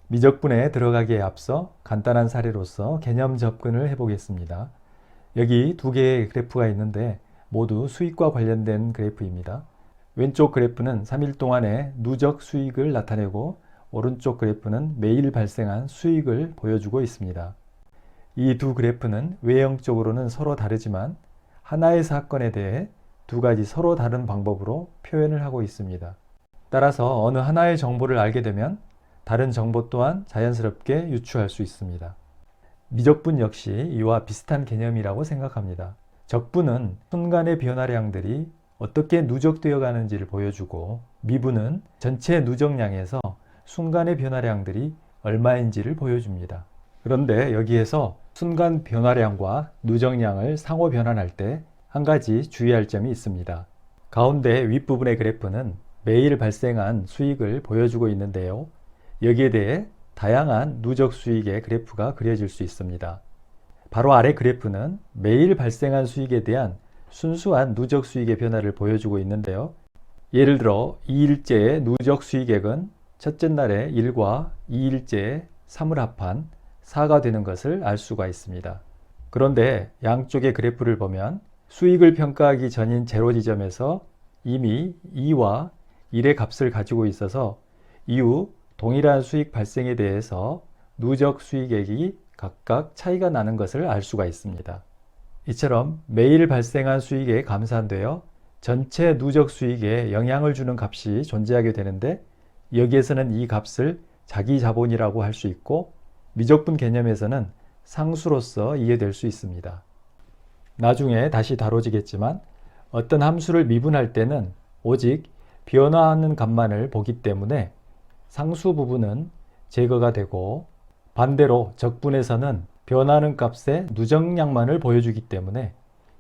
미적분에 들어가기에 앞서 간단한 사례로서 개념 접근을 해보겠습니다. 여기 두 개의 그래프가 있는데 모두 수익과 관련된 그래프입니다. 왼쪽 그래프는 3일 동안의 누적 수익을 나타내고 오른쪽 그래프는 매일 발생한 수익을 보여주고 있습니다. 이 두 그래프는 외형적으로는 서로 다르지만 하나의 사건에 대해 두 가지 서로 다른 방법으로 표현을 하고 있습니다. 따라서 어느 하나의 정보를 알게 되면 다른 정보 또한 자연스럽게 유추할 수 있습니다. 미적분 역시 이와 비슷한 개념이라고 생각합니다. 적분은 순간의 변화량들이 어떻게 누적되어 가는지를 보여주고 미분은 전체 누적량에서 순간의 변화량들이 얼마인지를 보여줍니다. 그런데 여기에서 순간 변화량과 누적량을 상호 변환할 때 한 가지 주의할 점이 있습니다. 가운데 윗부분의 그래프는 매일 발생한 수익을 보여주고 있는데요. 여기에 대해 다양한 누적 수익의 그래프가 그려질 수 있습니다. 바로 아래 그래프는 매일 발생한 수익에 대한 순수한 누적 수익의 변화를 보여주고 있는데요. 예를 들어 2일째의 누적 수익액은 첫째 날의 1과 2일째의 3을 합한 4가 되는 것을 알 수가 있습니다. 그런데 양쪽의 그래프를 보면 수익을 평가하기 전인 제로 지점에서 이미 2와 1의 값을 가지고 있어서 이후 동일한 수익 발생에 대해서 누적 수익액이 각각 차이가 나는 것을 알 수가 있습니다. 이처럼 매일 발생한 수익에 감산되어 전체 누적 수익에 영향을 주는 값이 존재하게 되는데 여기에서는 이 값을 자기 자본이라고 할 수 있고 미적분 개념에서는 상수로서 이해될 수 있습니다. 나중에 다시 다뤄지겠지만 어떤 함수를 미분할 때는 오직 변화하는 값만을 보기 때문에 상수 부분은 제거가 되고 반대로 적분에서는 변하는 값의 누적량만을 보여주기 때문에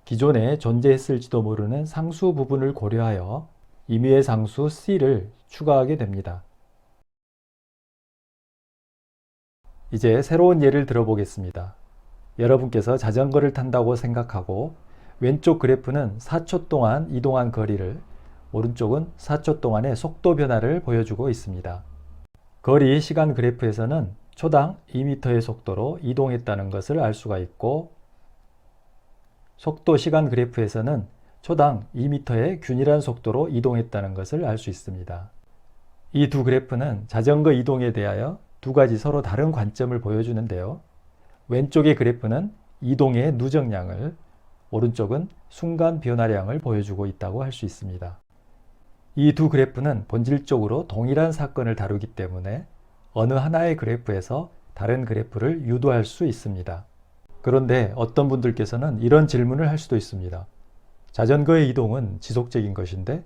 기존에 존재했을지도 모르는 상수 부분을 고려하여 임의의 상수 C를 추가하게 됩니다. 이제 새로운 예를 들어보겠습니다. 여러분께서 자전거를 탄다고 생각하고 왼쪽 그래프는 4초 동안 이동한 거리를 오른쪽은 4초 동안의 속도 변화를 보여주고 있습니다. 거리 시간 그래프에서는 초당 2m의 속도로 이동했다는 것을 알 수가 있고 속도 시간 그래프에서는 초당 2m의 균일한 속도로 이동했다는 것을 알 수 있습니다. 이 두 그래프는 자전거 이동에 대하여 두 가지 서로 다른 관점을 보여주는데요. 왼쪽의 그래프는 이동의 누적량을, 오른쪽은 순간 변화량을 보여주고 있다고 할 수 있습니다. 이 두 그래프는 본질적으로 동일한 사건을 다루기 때문에 어느 하나의 그래프에서 다른 그래프를 유도할 수 있습니다. 그런데 어떤 분들께서는 이런 질문을 할 수도 있습니다. 자전거의 이동은 지속적인 것인데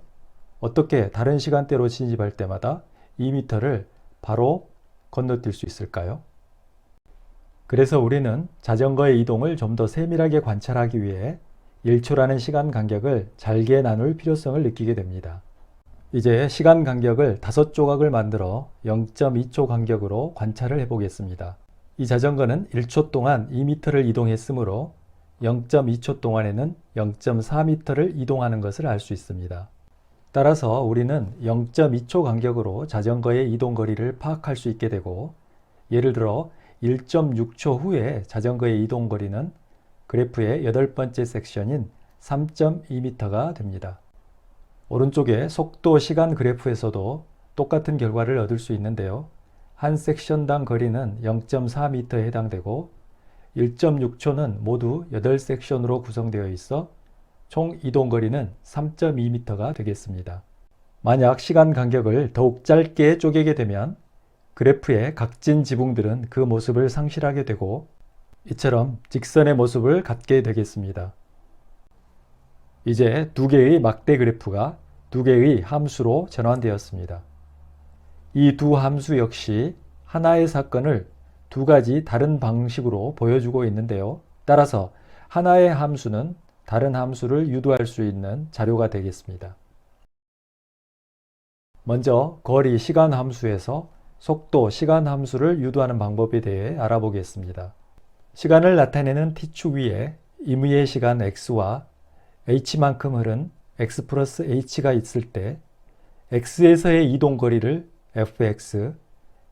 어떻게 다른 시간대로 진입할 때마다 2m를 바로 건너뛸 수 있을까요? 그래서 우리는 자전거의 이동을 좀 더 세밀하게 관찰하기 위해 1초라는 시간 간격을 잘게 나눌 필요성을 느끼게 됩니다. 이제 시간 간격을 5조각을 만들어 0.2초 간격으로 관찰을 해보겠습니다. 이 자전거는 1초 동안 2m를 이동했으므로 0.2초 동안에는 0.4m를 이동하는 것을 알 수 있습니다. 따라서 우리는 0.2초 간격으로 자전거의 이동 거리를 파악할 수 있게 되고 예를 들어 1.6초 후에 자전거의 이동 거리는 그래프의 8번째 섹션인 3.2m가 됩니다. 오른쪽의 속도 시간 그래프에서도 똑같은 결과를 얻을 수 있는데요. 한 섹션당 거리는 0.4m에 해당되고 1.6초는 모두 8섹션으로 구성되어 있어 총 이동 거리는 3.2m가 되겠습니다. 만약 시간 간격을 더욱 짧게 쪼개게 되면 그래프의 각진 지붕들은 그 모습을 상실하게 되고 이처럼 직선의 모습을 갖게 되겠습니다. 이제 두 개의 막대 그래프가 두 개의 함수로 전환되었습니다. 이 두 함수 역시 하나의 사건을 두 가지 다른 방식으로 보여주고 있는데요. 따라서 하나의 함수는 다른 함수를 유도할 수 있는 자료가 되겠습니다. 먼저 거리 시간 함수에서 속도 시간 함수를 유도하는 방법에 대해 알아보겠습니다. 시간을 나타내는 t축 위에 임의의 시간 x와 h만큼 흐른 x 플러스 h가 있을 때 x에서의 이동 거리를 fx,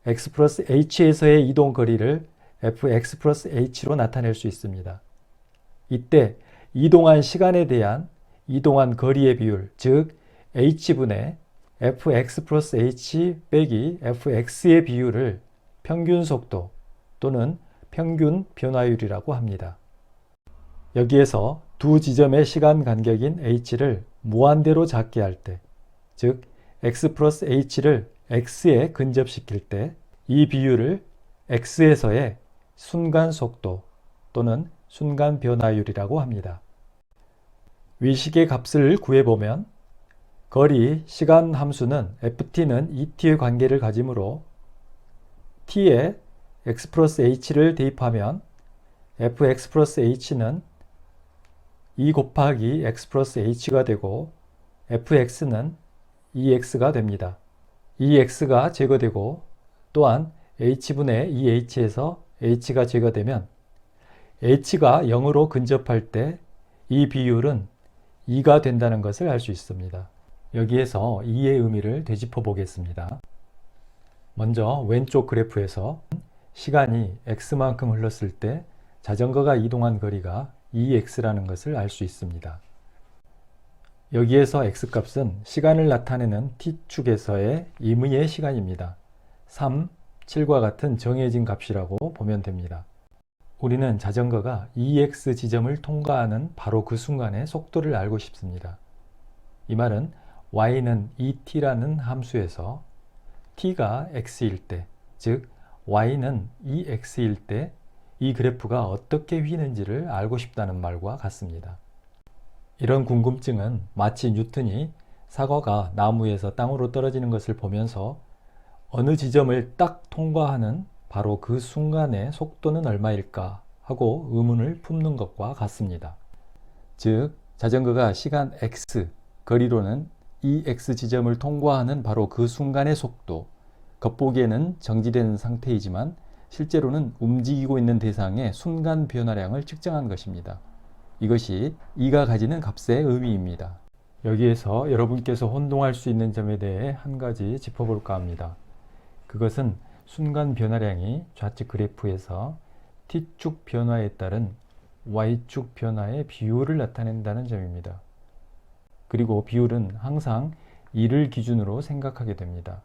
x 플러스 h에서의 이동 거리를 fx 플러스 h로 나타낼 수 있습니다. 이때 이동한 시간에 대한 이동한 거리의 비율, 즉 h분의 fx 플러스 h 빼기 fx의 비율을 평균 속도 또는 평균 변화율이라고 합니다. 여기에서 두 지점의 시간 간격인 h를 무한대로 작게 할 때, 즉 x 플러스 h를 x에 근접시킬 때 이 비율을 x에서의 순간 속도 또는 순간 변화율이라고 합니다. 위식의 값을 구해보면 거리, 시간 함수는 ft는 et의 관계를 가지므로 t에 x 플러스 h를 대입하면 fx 플러스 h는 2 곱하기 x 플러스 h가 되고 fx는 2x가 됩니다. 2x가 제거되고 또한 h분의 2h에서 h가 제거되면 h가 0으로 근접할 때 이 비율은 2가 된다는 것을 알 수 있습니다. 여기에서 2의 의미를 되짚어 보겠습니다. 먼저 왼쪽 그래프에서 시간이 x만큼 흘렀을 때 자전거가 이동한 거리가 2x라는 것을 알 수 있습니다. 여기에서 x값은 시간을 나타내는 t축에서의 임의의 시간입니다. 3, 7과 같은 정해진 값이라고 보면 됩니다. 우리는 자전거가 2x 지점을 통과하는 바로 그 순간의 속도를 알고 싶습니다. 이 말은 y는 et라는 함수에서 t가 x일 때, 즉 y는 2x일 때 이 그래프가 어떻게 휘는지를 알고 싶다는 말과 같습니다. 이런 궁금증은 마치 뉴턴이 사과가 나무에서 땅으로 떨어지는 것을 보면서 어느 지점을 딱 통과하는 바로 그 순간의 속도는 얼마일까 하고 의문을 품는 것과 같습니다. 즉 자전거가 시간 x, 거리로는 2x 지점을 통과하는 바로 그 순간의 속도, 겉보기에는 정지된 상태이지만 실제로는 움직이고 있는 대상의 순간 변화량을 측정한 것입니다. 이것이 이가 가지는 값의 의미입니다. 여기에서 여러분께서 혼동할 수 있는 점에 대해 한 가지 짚어볼까 합니다. 그것은 순간 변화량이 좌측 그래프에서 t축 변화에 따른 y축 변화의 비율을 나타낸다는 점입니다. 그리고 비율은 항상 2를 기준으로 생각하게 됩니다.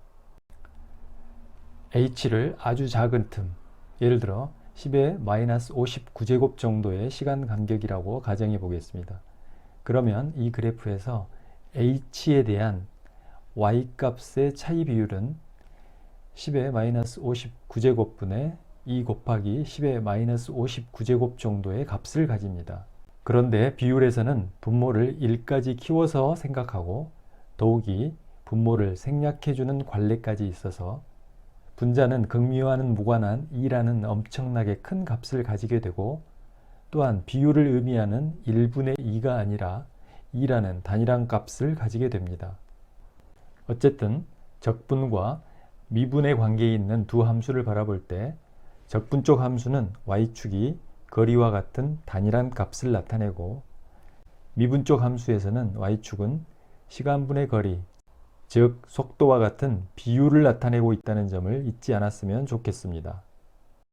h를 아주 작은 틈, 예를 들어 10의 마이너스 59제곱 정도의 시간 간격이라고 가정해 보겠습니다. 그러면 이 그래프에서 h에 대한 y값의 차이 비율은 10의 마이너스 59제곱분의 2 곱하기 10의 마이너스 59제곱 정도의 값을 가집니다. 그런데 비율에서는 분모를 1까지 키워서 생각하고 더욱이 분모를 생략해주는 관례까지 있어서 분자는 극미와는 무관한 2라는 엄청나게 큰 값을 가지게 되고 또한 비율을 의미하는 1분의 2가 아니라 2라는 단일한 값을 가지게 됩니다. 어쨌든 적분과 미분의 관계에 있는 두 함수를 바라볼 때 적분 쪽 함수는 y축이 거리와 같은 단일한 값을 나타내고 미분 쪽 함수에서는 y축은 시간분의 거리, 즉 속도와 같은 비율을 나타내고 있다는 점을 잊지 않았으면 좋겠습니다.